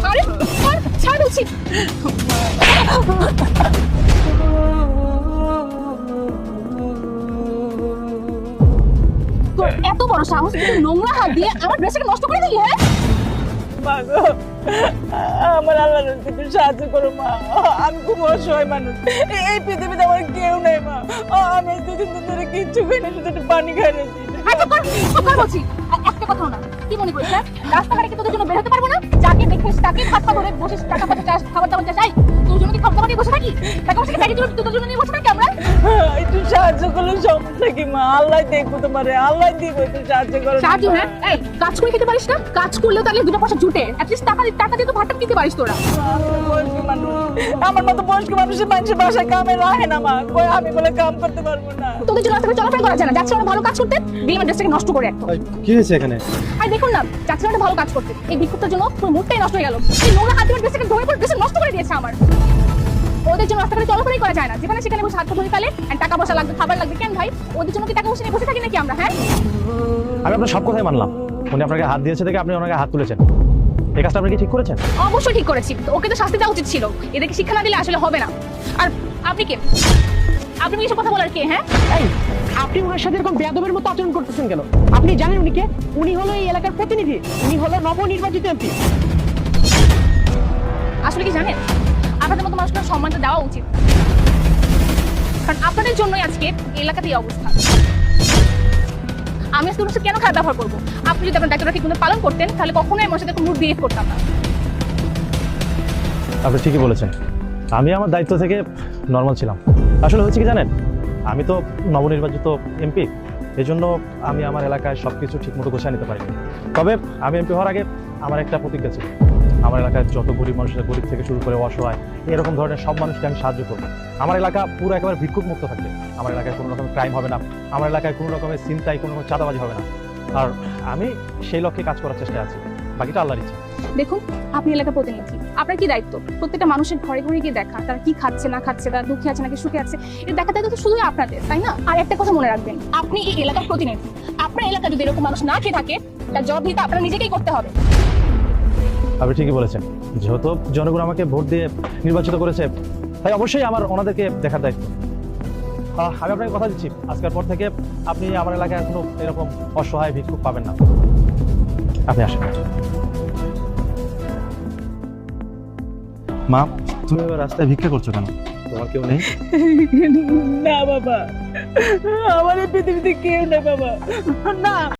আরে ছাড় বলছি। তোর এত বড় সাহস, তুই নোংরা হাত দিয়ে আমার ড্রেসটাকে নষ্ট করে দিলি? হ্যাঁ মা গো, আমার আল্লাহ একটু সাহায্য করো মা। আমি খুব অসহায় মানুষ, এই পৃথিবীতে আমার কেউ নেই মা। আমি 2 দিন ধরে কিচ্ছু খাই না, শুধু একটু পানি খাই না। আচ্ছা কর বলছি। আর একটা কথাও না, কি মনে করিস রাস্তাঘাটে কি তোদের জন্য বের হতে পারবো না? যাকে দেখিস তাকে হাত পা ধরে বসিস, টাকা পয়সা চাস, খাবার দাবার চাস। তোর জন্য কি খাবার দাবার নিয়ে বসে থাকি? টাকা পয়সা ব্যাগে তুলে তোদের জন্য নিয়ে বসে থাকি আমরা? একটু সাহায্য করলে সমস্যা কি মা? আল্লাহ দেখবো তোমারে, আল্লাহ দিব, একটু সাহায্য করো। সাহায্য? হ্যাঁ, এই কাজ করে খেতে পারিস না? কাজ করলেও তাহলে 2 পয়সা জুটে, অ্যাটলিস্ট টাকা দিয়ে তো ভাতটা কিনতে পারিস তোরা। বয়স্ক মানুষ, আমার মতো বয়স্ক মানুষের বাসায় কামে রাখে না মা। কই আমি বলে কাম করতে পারবো না। তোদের জন্য রাস্তায় চলাফেরা করা যায় না? যাচ্ছে ওরা ভালো কাজ করতে, বিলিমার ড্রেসটাকে নষ্ট করে একদম। কি হয়েছে এখানে? আর দেখুন না, যাচ্ছে ওরা ভালো কাজ করতে, এই বিক্ষোভটার জন্য পুরো মুডটাই নষ্ট হয়ে গেল। এই নোংরা হাত দিয়ে ড্রেসটাকে ধরে পড়ে ড্রেস নষ্ট করে দিয়েছে আমার। ওদের জন্য রাস্তাঘাটে চলাফেরাই করা যায় না, যেখানে সেখানে বসে হাত ধরে ফেলে। আর টাকা পয়সা লাগবে, খাবার লাগবে, কেন ভাই? ওদের জন্য কি টাকা পয়সা নিয়ে বসে থাকি নাকি আমরা? হ্যাঁ, আমি আপনার সব কথাই মানলাম। উনি আপনাকে হাত দিয়েছে দেখে আপনি ওনাকে হাত তুলেছেন, এই কাজটা আপনি কি ঠিক করেছেন? অবশ্যই ঠিক করেছি। তো ওকে তো শাস্তি দেওয়া উচিত ছিল, এদেরকে শিক্ষা না দিলে আসলে হবে না। আর আপনি কে? আপনি কি এসব কথা বলার কে? হ্যাঁ, এই আপনি ওনার সাথে এরকম বেয়াদবের মতো আচরণ করতেছেন কেন? আপনি জানেন উনি কে? উনি হলো এই এলাকার প্রতিনিধি, উনি হলো নবনির্বাচিত এমপি। আসলে কি জানেন, আপনাদের মতো মানুষকে সম্মানটা দেওয়া উচিত, কারণ আপনাদের জন্যই আজকে এই এলাকাতে এই অবস্থা। আমি আজকে ওনার সাথে কেন খারাপ ব্যবহার করবো? আপনি যদি আপনার দায়িত্বটা ঠিকমতো পালন করতেন, তাহলে কখনোই আমার সাথে কোনো বিহেভ করতাম না। আপনি ঠিকই বলেছেন, আমি আমার দায়িত্ব থেকে নর্মাল ছিলাম। আসলে হচ্ছে কি জানেন, আমি তো নবনির্বাচিত এমপি, এই জন্য আমি আমার এলাকায় সব কিছু ঠিকমতো গোছায় নিতে পারিনি। তবে আমি এমপি হওয়ার আগে আমার একটা প্রতিজ্ঞা ছিল, আমার এলাকায় যত গরিব মানুষের, গরিব থেকে শুরু করে অসহায়, এরকম ধরনের সব মানুষকে আমি সাহায্য করবো। আমার এলাকা পুরো একেবারে ভিক্ষুক মুক্ত থাকবে। আমার এলাকায় কোনো রকমের ক্রাইম হবে না, আমার এলাকায় কোনো রকমের ছিনতাই, কোনো রকম চাঁদাবাজি হবে না। আর আমি সেই লক্ষ্যে কাজ করার চেষ্টায় আছি, বাকিটা আল্লাহর ইচ্ছা। দেখুন, আপনি এলাকার প্রতিনিধি, আপনার কি দায়িত্ব? প্রত্যেকটা মানুষের ঘরে ঘরে গিয়ে দেখা, তারা কি খাচ্ছে না খাচ্ছে, তারা দুঃখে আছে নাকি সুখে আছে, এটা দেখার দায়িত্ব তো শুধুই আপনাদের, তাই না? আর একটা কথা মনে রাখবেন, আপনি এই এলাকার প্রতিনিধি। আপনার এলাকায় যদি এরকম মানুষ না খেয়ে থাকে, তার জবাবদিহিতা আপনার নিজেকেই করতে হবে। আপনি ঠিকই বলেছেন, যেহেতু জনগণ আমাকে ভোট দিয়ে নির্বাচিত করেছে, তাই অবশ্যই আমার ওনাদেরকে দেখার দায়িত্ব। আমি আপনাকে কথা দিচ্ছি, আজকের পর থেকে আপনি আমার এলাকায় কোনো এরকম অসহায় ভিক্ষুক পাবেন না। আপনি আসেন। মা, তুমি এবার রাস্তায় ভিক্ষা করছো কেন? তোমার কেউ নেই? না বাবা, আমার এই পৃথিবীতে কেউ নেই বাবা, না।